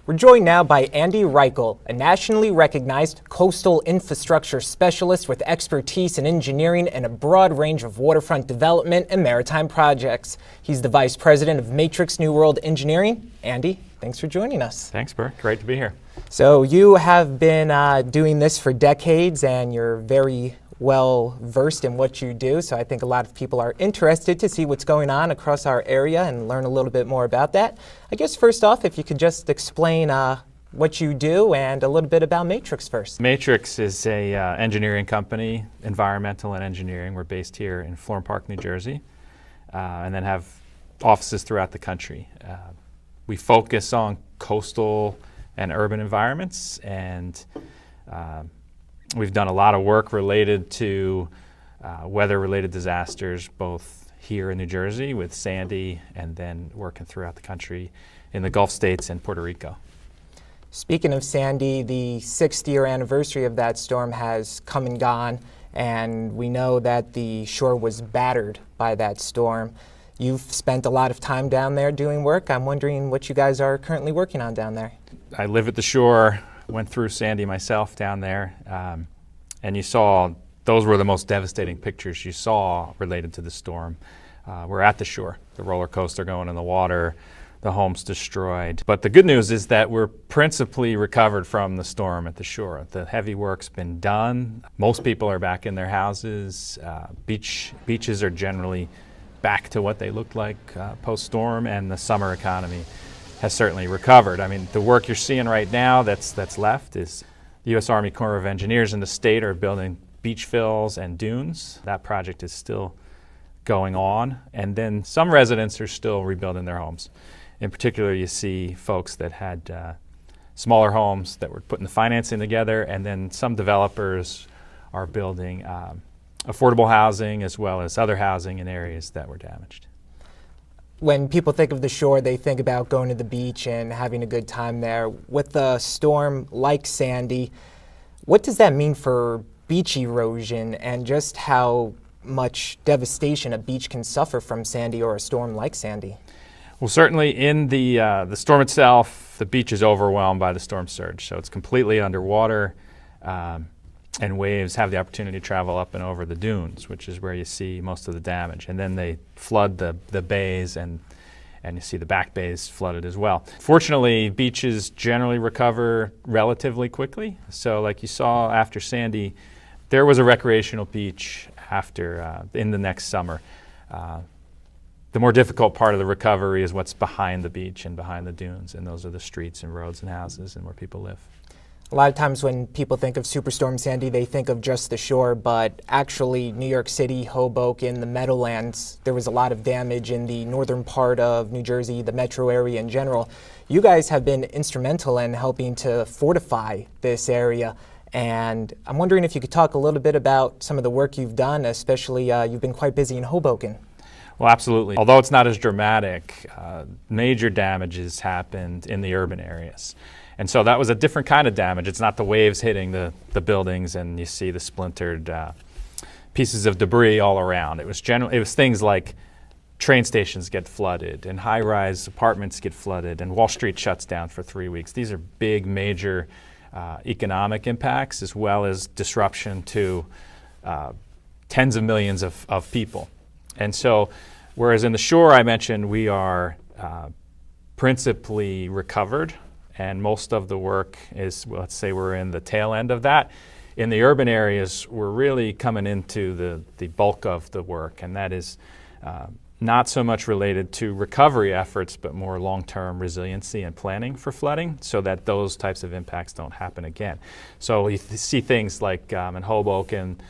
We're joined now by Andy Raichle, a nationally recognized coastal infrastructure specialist with expertise in engineering and a broad range of waterfront development and maritime projects. He's the Vice President of Matrix New World Engineering. Andy, thanks for joining us. Thanks, Bert. Great to be here. So you have been doing this for decades, and you're very well versed in what you do, so I think a lot of people are interested to see what's going on across our area and learn a little bit more about that. I guess first off, if you could just explain what you do and a little bit about Matrix first. Matrix is a engineering company, environmental and engineering. We're based here in Florham Park, New Jersey, and then have offices throughout the country. We focus on coastal and urban environments, and we've done a lot of work related to weather-related disasters, both here in New Jersey with Sandy and then working throughout the country in the Gulf states and Puerto Rico. Speaking of Sandy, the 6th-year anniversary of that storm has come and gone, and we know that the shore was battered by that storm. You've spent a lot of time down there doing work. I'm wondering what you guys are currently working on down there. I live at the shore. Went through Sandy myself down there, and you saw, those were the most devastating pictures you saw related to the storm. We're at the shore, the roller coaster going in the water, the homes destroyed. But the good news is that we're principally recovered from the storm at the shore. The heavy work's been done. Most people are back in their houses. Beaches are generally back to what they looked like post-storm, and the summer economy has certainly recovered. I mean, the work you're seeing right now that's left is the U.S. Army Corps of Engineers in the state are building beach fills and dunes. That project is still going on. And then some residents are still rebuilding their homes. In particular, you see folks that had smaller homes that were putting the financing together, and then some developers are building affordable housing as well as other housing in areas that were damaged. When people think of the shore, they think about going to the beach and having a good time there. With a storm like Sandy, what does that mean for beach erosion and just how much devastation a beach can suffer from Sandy or a storm like Sandy? Well, certainly in the storm itself, the beach is overwhelmed by the storm surge, so it's completely underwater, and waves have the opportunity to travel up and over the dunes, which is where you see most of the damage. And then they flood the bays, and you see the back bays flooded as well. Fortunately, beaches generally recover relatively quickly. So like you saw after Sandy, there was a recreational beach in the next summer. The more difficult part of the recovery is what's behind the beach and behind the dunes, and those are the streets and roads and houses and where people live. A lot of times when people think of Superstorm Sandy, they think of just the shore, but actually New York City, Hoboken, the Meadowlands, there was a lot of damage in the northern part of New Jersey, the metro area in general. You guys have been instrumental in helping to fortify this area, and I'm wondering if you could talk a little bit about some of the work you've done, especially you've been quite busy in Hoboken. Well, absolutely. Although it's not as dramatic, major damages happened in the urban areas. And so that was a different kind of damage. It's not the waves hitting the buildings and you see the splintered pieces of debris all around. It was things like train stations get flooded and high-rise apartments get flooded and Wall Street shuts down for 3 weeks. These are big, major economic impacts as well as disruption to tens of millions of people. And so, whereas in the shore I mentioned we are principally recovered, and most of the work is, well, let's say we're in the tail end of that. In the urban areas, we're really coming into the bulk of the work, and that is not so much related to recovery efforts, but more long-term resiliency and planning for flooding so that those types of impacts don't happen again. So you see things like in Hoboken,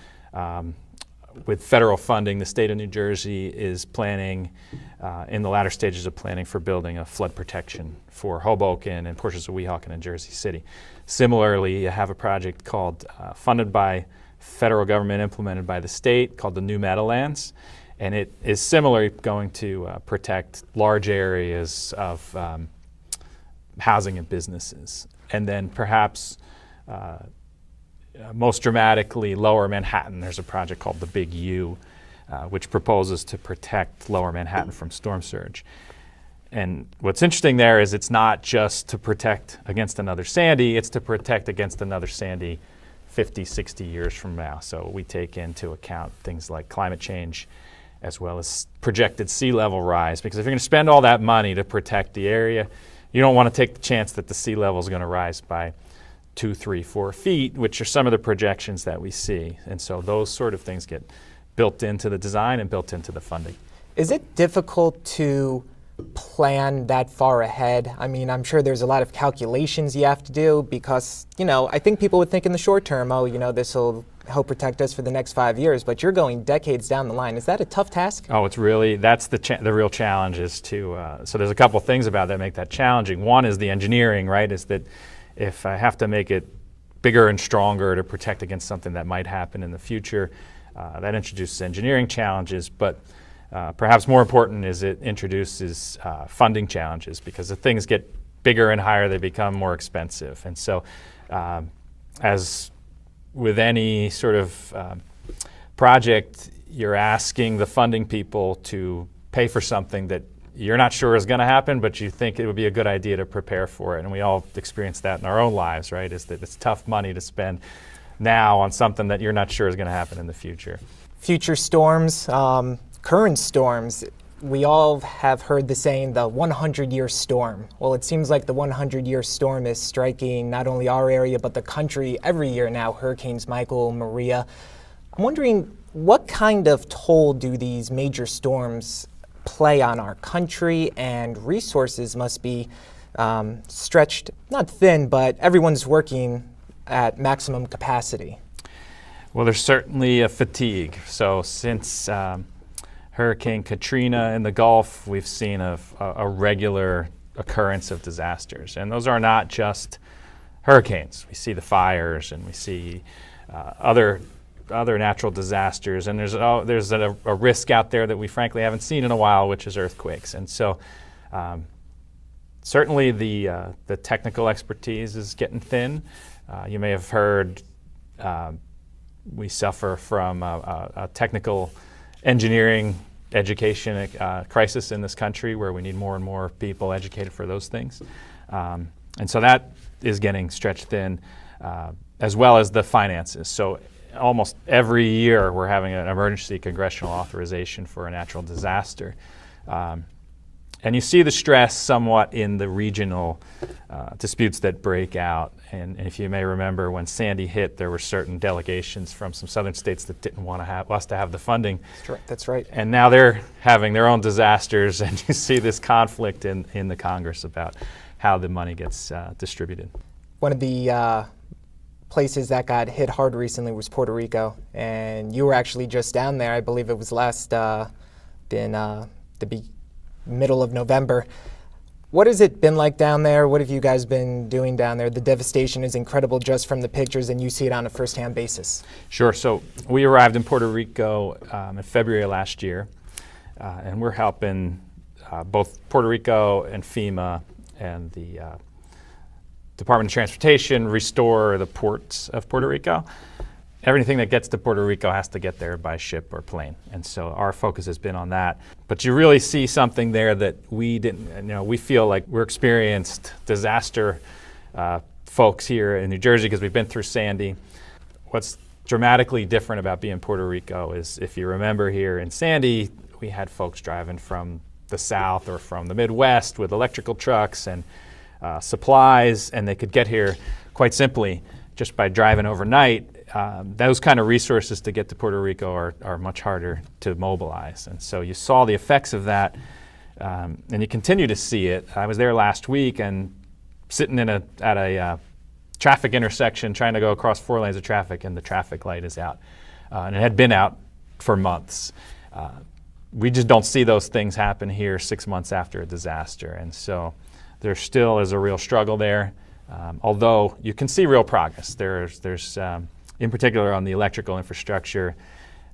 with federal funding, the state of New Jersey is planning, in the latter stages of planning for building a flood protection for Hoboken and portions of Weehawken and Jersey City. Similarly, you have a project called, funded by federal government, implemented by the state, called the New Meadowlands, and it is similarly going to protect large areas of housing and businesses. And then perhaps most dramatically, Lower Manhattan, there's a project called the Big U, which proposes to protect Lower Manhattan from storm surge. And what's interesting there is it's not just to protect against another Sandy, it's to protect against another Sandy 50, 60 years from now. So we take into account things like climate change as well as projected sea level rise. Because if you're going to spend all that money to protect the area, you don't want to take the chance that the sea level is going to rise by 2, 3, 4 feet, which are some of the projections that we see. And so those sort of things get built into the design and built into the funding. Is it difficult to plan that far ahead? I mean, I'm sure there's a lot of calculations you have to do because, I think people would think in the short term, this will help protect us for the next 5 years, but you're going decades down the line. Is that a tough task? Oh, that's the real challenge is to, so there's a couple things about that make that challenging. One is the engineering, right, is that if I have to make it bigger and stronger to protect against something that might happen in the future, that introduces engineering challenges, but perhaps more important is it introduces funding challenges because if things get bigger and higher, they become more expensive. And so as with any sort of project, you're asking the funding people to pay for something that you're not sure is going to happen, but you think it would be a good idea to prepare for it. And we all experience that in our own lives, right? Is that it's tough money to spend now on something that you're not sure is going to happen in the future. Future storms, current storms, we all have heard the saying, the 100-year storm. Well, it seems like the 100-year storm is striking not only our area, but the country every year now, Hurricanes Michael, Maria. I'm wondering, what kind of toll do these major storms play on our country? And resources must be stretched, not thin, but everyone's working at maximum capacity. Well, there's certainly a fatigue. So since Hurricane Katrina in the Gulf, we've seen a regular occurrence of disasters. And those are not just hurricanes. We see the fires and we see other natural disasters. And there's a risk out there that we frankly haven't seen in a while, which is earthquakes. And so certainly the technical expertise is getting thin. You may have heard we suffer from a technical engineering education crisis in this country where we need more and more people educated for those things. And so that is getting stretched thin, as well as the finances. So almost every year we're having an emergency congressional authorization for a natural disaster. And you see the stress somewhat in the regional disputes that break out. And if you may remember, when Sandy hit, there were certain delegations from some southern states that didn't want us to have the funding. That's right. And now they're having their own disasters, and you see this conflict in the Congress about how the money gets distributed. One of the places that got hit hard recently was Puerto Rico, and you were actually just down there. I believe it was last middle of November. What has it been like down there? What have you guys been doing down there? The devastation is incredible just from the pictures, and you see it on a first-hand basis. Sure. So we arrived in Puerto Rico in February last year, and we're helping both Puerto Rico and FEMA and the Department of Transportation restore the ports of Puerto Rico. Everything that gets to Puerto Rico has to get there by ship or plane. And so our focus has been on that. But you really see something there that we didn't, we feel like we're experienced disaster folks here in New Jersey because we've been through Sandy. What's dramatically different about being Puerto Rico is, if you remember here in Sandy, we had folks driving from the south or from the Midwest with electrical trucks and supplies, and they could get here quite simply just by driving overnight. Those kind of resources to get to Puerto Rico are much harder to mobilize. And so you saw the effects of that, and you continue to see it. I was there last week and sitting at a traffic intersection trying to go across 4 lanes of traffic, and the traffic light is out. And it had been out for months. We just don't see those things happen here 6 months after a disaster. And so there still is a real struggle there, although you can see real progress. There's in particular on the electrical infrastructure,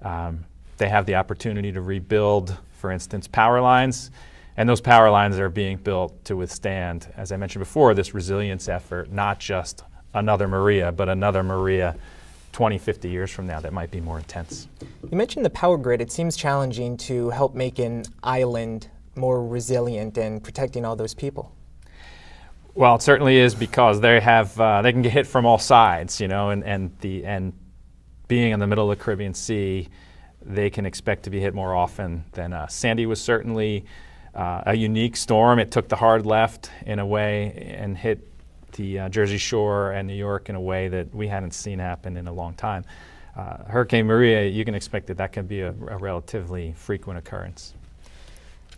they have the opportunity to rebuild, for instance, power lines, and those power lines are being built to withstand, as I mentioned before, this resilience effort, not just another Maria, but another Maria 20, 50 years from now that might be more intense. You mentioned the power grid. It seems challenging to help make an island more resilient in protecting all those people? Well, it certainly is, because they can get hit from all sides, and being in the middle of the Caribbean Sea, they can expect to be hit more often than us. Sandy was certainly a unique storm. It took the hard left in a way and hit the Jersey Shore and New York in a way that we hadn't seen happen in a long time. Hurricane Maria, you can expect that can be a relatively frequent occurrence.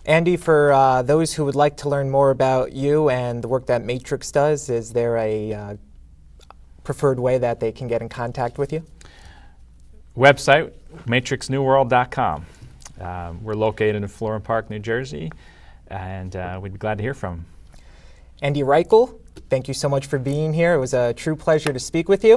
Andy, for those who would like to learn more about you and the work that Matrix does, is there a preferred way that they can get in contact with you? Website, matrixnewworld.com. We're located in Florham Park, New Jersey, and we'd be glad to hear from them. Andy Raichle, thank you so much for being here. It was a true pleasure to speak with you.